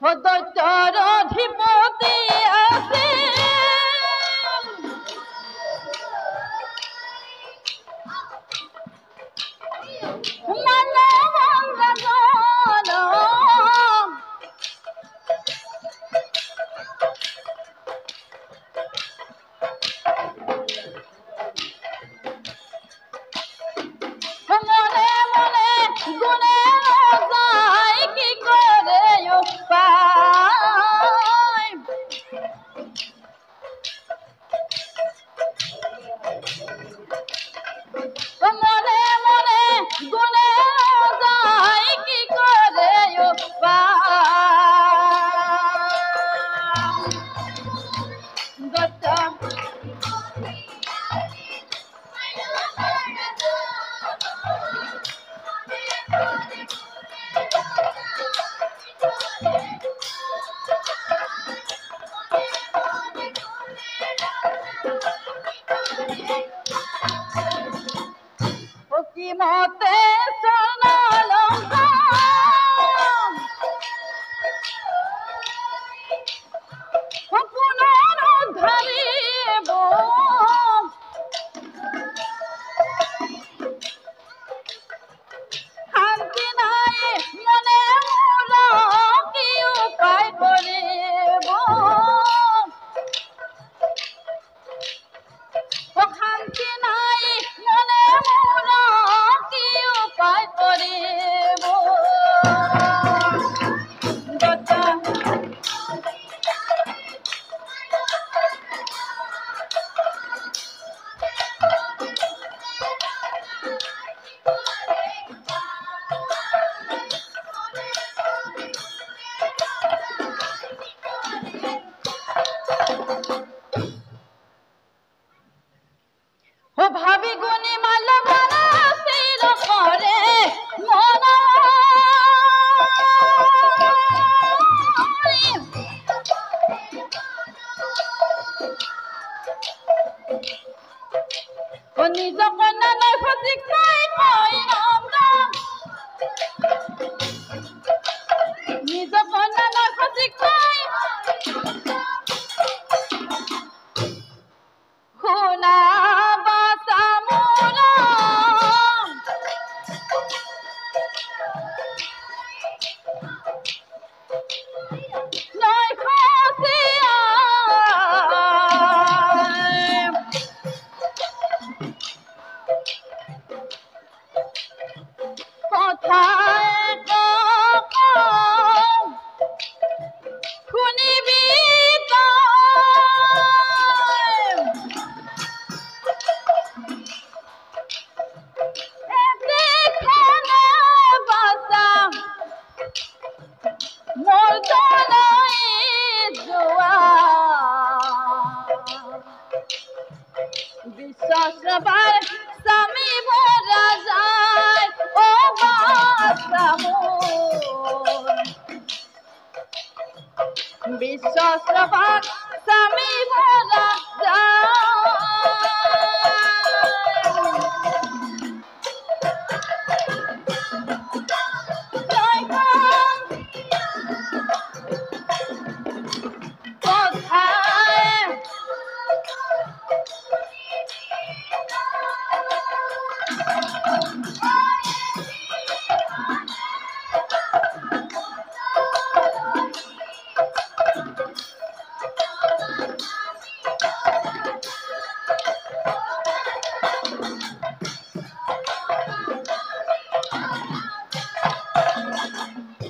দৈত্যর অধিপতি আছে মতে পুনরুদ্ধারিব শান্তি নাই মনে মোর কি উপায় করিব শান্তি নাই মনে মোর কি উপায় করিব ও ভাবি গুনি মালা মালা স্থির করে মন ও নিজ কন্যা নয় ফসিক নাই কই রাম রাম নিজ কন্যা নয় ফসিক নাই খুনা বাসা মোরা নয় খসিয়া কথায় শুনিবি মোর জলাই জোয়া বিশ্বাস রাবার স্বামী ভরা যায় ও বাসা মোর বিশ্বাস রাবার স্বামী ভরা যায়